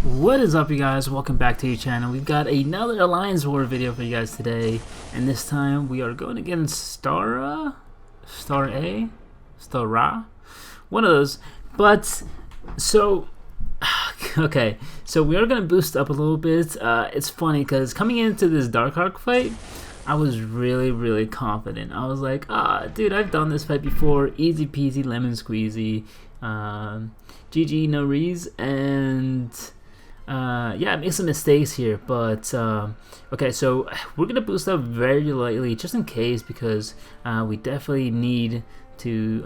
What is up, you guys? Welcome back to your channel. We've got another Alliance War video for you guys today, and this time we are going against Stara, one of those. But so okay, so we are gonna boost up a little bit. It's funny because coming into this Dark Arc fight, I was really confident. I was like, dude, I've done this fight before, easy peasy lemon squeezy, GG no rees, and yeah, I made some mistakes here, but okay, so we're gonna boost up very lightly just in case, because we definitely need to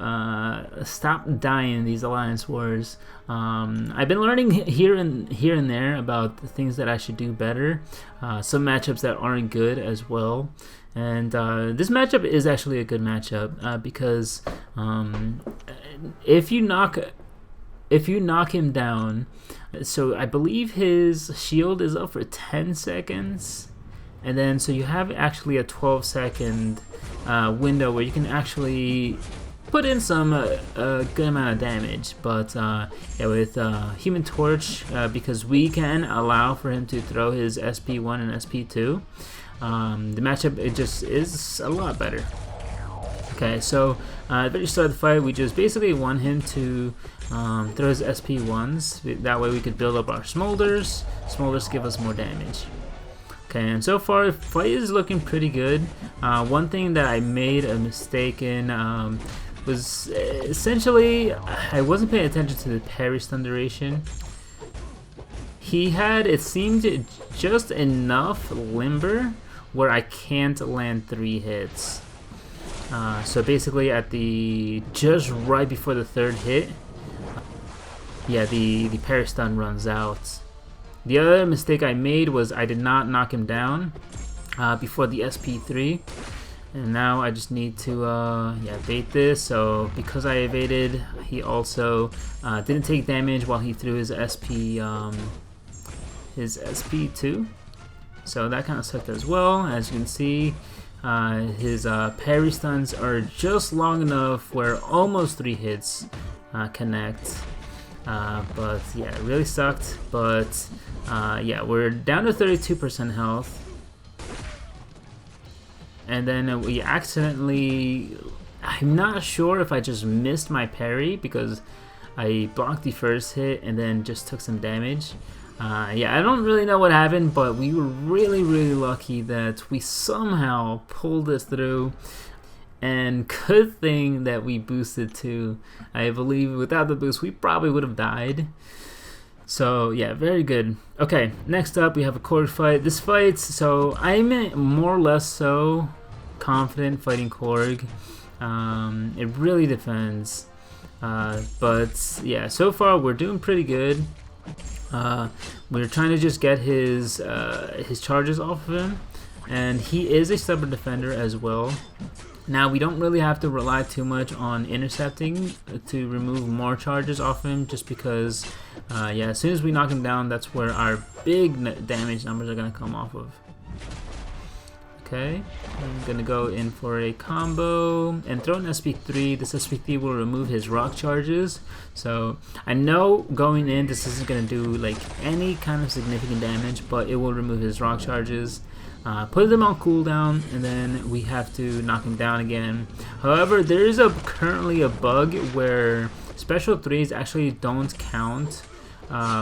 stop dying in these alliance wars. I've been learning here and there about the things that I should do better, some matchups that aren't good as well, and this matchup is actually a good matchup because if you knock him down, so I believe his shield is up for 10 seconds, and then so you have actually a 12-second window where you can actually put in some good amount of damage. But yeah, with Human Torch, because we can allow for him to throw his SP1 and SP2, the matchup, it just is a lot better. Okay, so at the very start of the fight, we just basically want him to throw his SP1s. That way we could build up our Smolders. Smolders give us more damage. Okay, and so far the fight is looking pretty good. One thing that I made a mistake in was essentially I wasn't paying attention to the parry stun duration. He had, it seemed, just enough limber where I can't land 3 hits. So basically at the just right before the 3rd hit, yeah, the parry stun runs out. The other mistake I made was I did not knock him down before the SP3, and now I just need to yeah, bait this. So because I evaded, he also didn't take damage while he threw his SP2, so that kind of sucked as well. As you can see, his parry stuns are just long enough where almost 3 hits connect. But yeah, it really sucked. But yeah, we're down to 32% health, and then we accidentally, I'm not sure if I just missed my parry because I blocked the first hit and then just took some damage. Yeah, I don't really know what happened, but we were really lucky that we somehow pulled this through. And good thing that we boosted too. I believe without the boost, we probably would have died. So yeah, very good. Okay, next up we have a Korg fight. This fight, so I'm more or less so confident fighting Korg. It really depends. But yeah, so far we're doing pretty good. We're trying to just get his charges off of him, and he is a stubborn defender as well. Now we don't really have to rely too much on intercepting to remove more charges off him, just because yeah, as soon as we knock him down, that's where our big damage numbers are going to come off of. Okay, I'm going to go in for a combo and throw an SP3. This SP3 will remove his rock charges, so I know going in this isn't going to do like any kind of significant damage, but it will remove his rock charges. Put them on cooldown, and then we have to knock him down again. However, there is currently a bug where special 3s actually don't count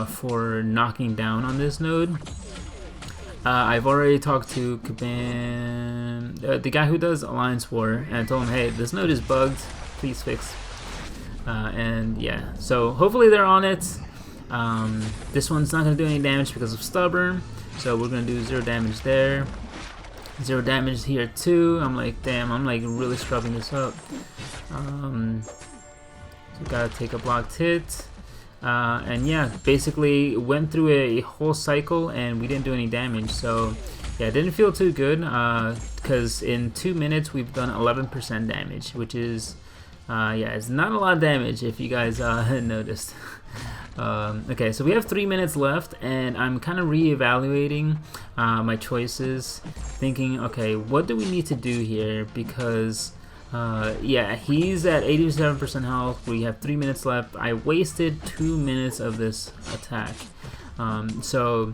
for knocking down on this node. I've already talked to Kaban, the guy who does Alliance War, and I told him, hey, this node is bugged, please fix. And yeah, so hopefully they're on it. This one's not going to do any damage because of stubborn. So we're gonna do 0 damage there, 0 damage here too. I'm like, damn, I'm like really scrubbing this up. So gotta take a blocked hit, and yeah, basically went through a whole cycle and we didn't do any damage. So yeah, it didn't feel too good because in 2 minutes we've done 11% damage, which is yeah, it's not a lot of damage if you guys noticed. Okay, so we have 3 minutes left, and I'm kind of re-evaluating my choices, thinking, okay, what do we need to do here? Because yeah, he's at 87% health. We have 3 minutes left. I wasted 2 minutes of this attack. So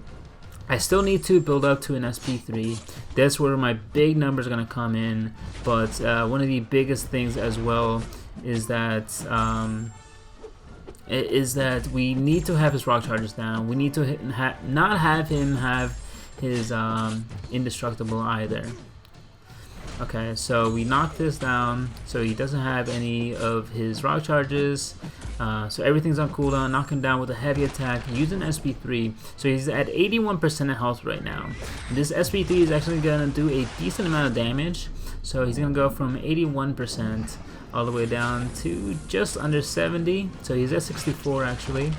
I still need to build up to an SP3. That's where my big numbers are going to come in. But one of the biggest things as well is that we need to have his rock charges down. We need to not have him have his indestructible either. Okay, so we knock this down so he doesn't have any of his rock charges. So everything's on cooldown. Knock him down with a heavy attack using SP3. So he's at 81% of health right now. This SP3 is actually going to do a decent amount of damage. So he's going to go from 81% all the way down to just under 70. So he's at 64 actually.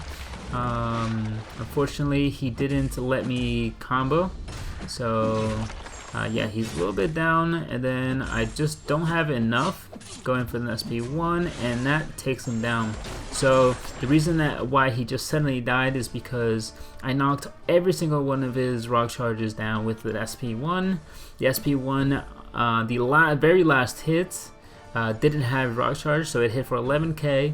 Unfortunately, he didn't let me combo. So yeah, he's a little bit down, and then I just don't have enough going for the SP1, and that takes him down. So the reason why he just suddenly died is because I knocked every single one of his rock charges down with the SP1. The SP1, the very last hit didn't have rock charge, so it hit for 11k.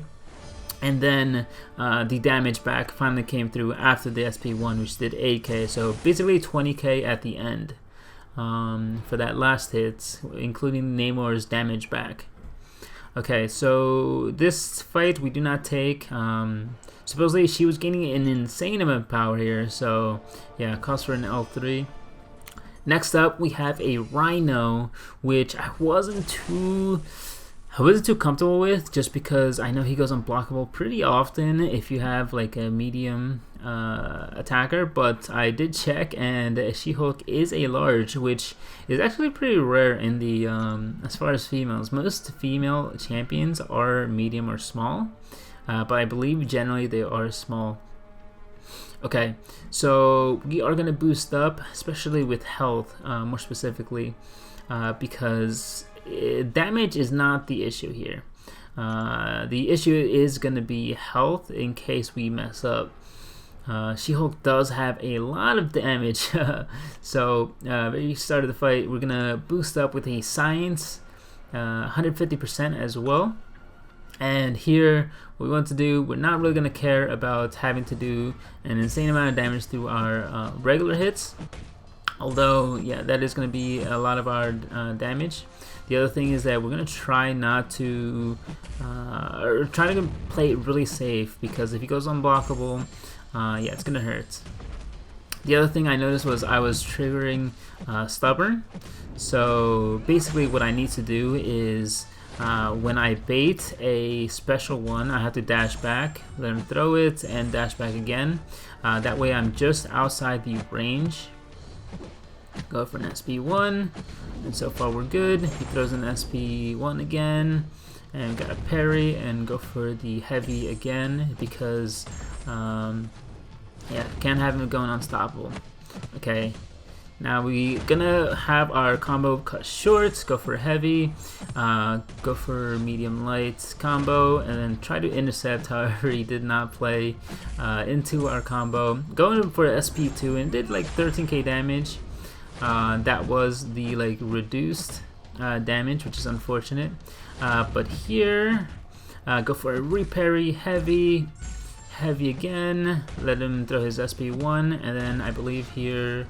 And then the damage back finally came through after the SP1, which did 8k. So basically 20k at the end. For that last hit, including Namor's damage back. Okay, so this fight we do not take. Supposedly she was gaining an insane amount of power here, so yeah, calls for an L3. Next up, we have a Rhino, which I wasn't too comfortable with, just because I know he goes unblockable pretty often if you have like a medium attacker, but I did check, and She-Hulk is a large, which is actually pretty rare in the as far as females. Most female champions are medium or small, but I believe generally they are small. Okay, so we are gonna boost up, especially with health, more specifically, because damage is not the issue here. The issue is going to be health in case we mess up. She-Hulk does have a lot of damage, so very start of the fight, we're going to boost up with a science, 150% as well. And here, what we want to do, we're not really going to care about having to do an insane amount of damage through our regular hits. Although, yeah, that is going to be a lot of our damage. The other thing is that we're going to try not to, or try to play it really safe, because if he goes unblockable, yeah, it's going to hurt. The other thing I noticed was I was triggering Stubborn. So basically what I need to do is when I bait a special one, I have to dash back, let him throw it, and dash back again. That way I'm just outside the range. Go for an SP1, and so far we're good. He throws an SP1 again, and got a parry, and go for the heavy again, because yeah, can't have him going unstoppable. Okay, now we gonna have our combo cut short, go for heavy, go for medium light combo, and then try to intercept. However, he did not play into our combo. Going for SP2 and did like 13k damage. That was the like reduced damage, which is unfortunate. But here, go for a reparry, heavy again. Let him throw his SP1, and then I believe here,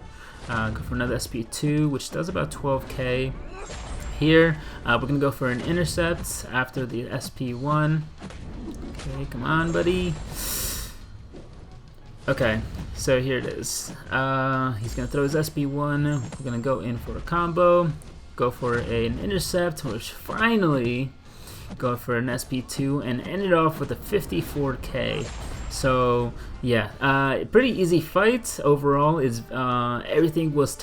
go for another SP2, which does about 12k. Here, we're gonna go for an intercept after the SP1. Okay, come on, buddy. Okay, so here it is. He's going to throw his SP1. We're going to go in for a combo. Go for an intercept, which finally go for an SP2, and end it off with a 54k. So yeah, pretty easy fight overall. Is everything was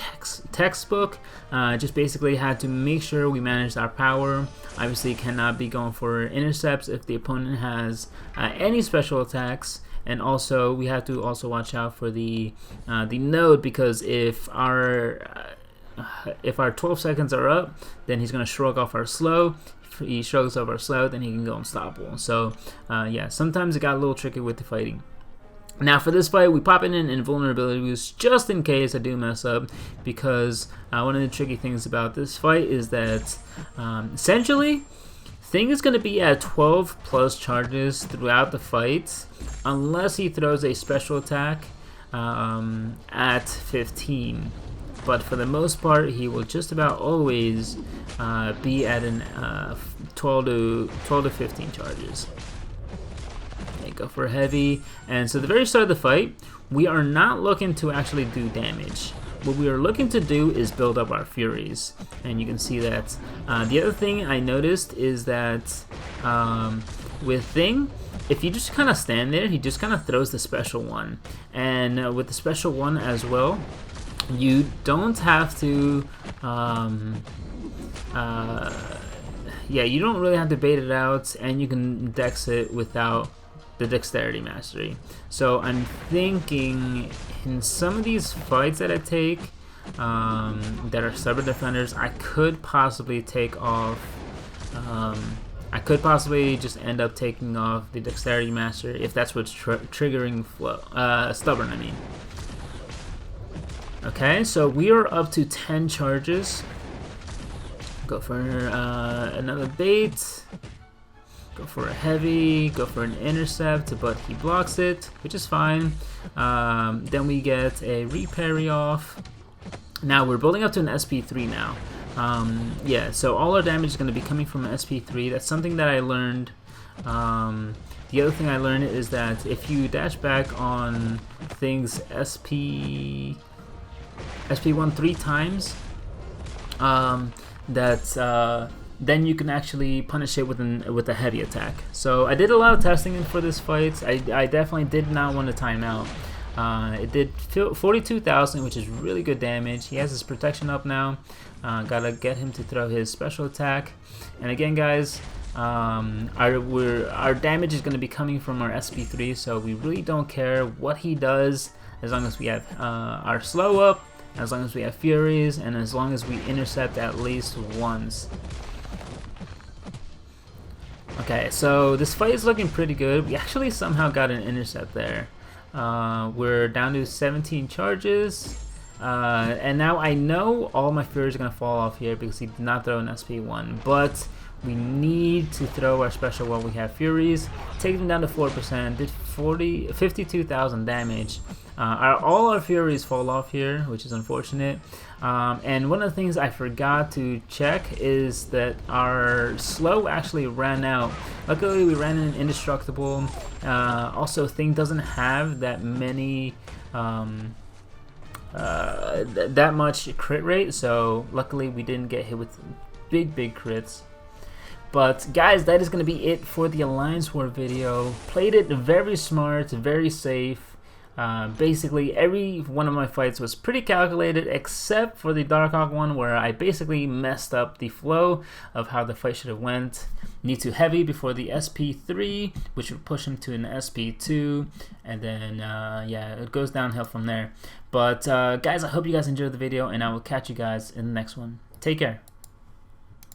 textbook. Just basically had to make sure we managed our power. Obviously cannot be going for intercepts if the opponent has any special attacks. And also, we have to also watch out for the node, because if our 12 seconds are up, then he's gonna shrug off our slow. If he shrugs off our slow, then he can go unstoppable. So yeah, sometimes it got a little tricky with the fighting. Now for this fight, we pop in an invulnerability boost just in case I do mess up, because one of the tricky things about this fight is that essentially, Thing is going to be at 12 plus charges throughout the fight, unless he throws a special attack. at 15. But for the most part, he will just about always be at an 12 to 15 charges. Okay, go for heavy. And so the very start of the fight, we are not looking to actually do damage. What we are looking to do is build up our Furies. And you can see that. The other thing I noticed is that with Thing, if you just kind of stand there, he just kind of throws the special one. And with the special one as well, you don't have to, you don't really have to bait it out, and you can dex it without the dexterity mastery. So I'm thinking in some of these fights that I take that are stubborn defenders, I could possibly take off, I could possibly just end up taking off the dexterity master if that's what's triggering stubborn, I mean. Okay, so we are up to 10 charges. Go for another bait. Go for a heavy. Go for an intercept, but he blocks it, which is fine. Then we get a reparry off. Now we're building up to an SP3 now. Yeah, so all our damage is going to be coming from an SP3. That's something that I learned. The other thing I learned is that if you dash back on things SP1 3 times, then you can actually punish it with a heavy attack. So I did a lot of testing for this fight. I definitely did not want to time out. It did 42,000, which is really good damage. He has his protection up now. Gotta get him to throw his special attack. And again, guys, our damage is going to be coming from our SP3, so we really don't care what he does as long as we have our slow up, as long as we have Furies, and as long as we intercept at least once. Okay, so this fight is looking pretty good. We actually somehow got an intercept there. We're down to 17 charges. And now I know all my Furies are going to fall off here because he did not throw an SP1. But we need to throw our special while we have Furies. Take them down to 4%. Did 52,000 damage. All our Furies fall off here, which is unfortunate. And one of the things I forgot to check is that our slow actually ran out. Luckily, we ran an indestructible. Also, Thing doesn't have that many, that much crit rate. So luckily, we didn't get hit with big crits. But guys, that is going to be it for the Alliance War video. Played it very smart, very safe. Basically, every one of my fights was pretty calculated, except for the Darkhawk one, where I basically messed up the flow of how the fight should have went. Need to heavy before the SP3, which would push him to an SP2, and then yeah, it goes downhill from there. But guys, I hope you guys enjoyed the video, and I will catch you guys in the next one. Take care.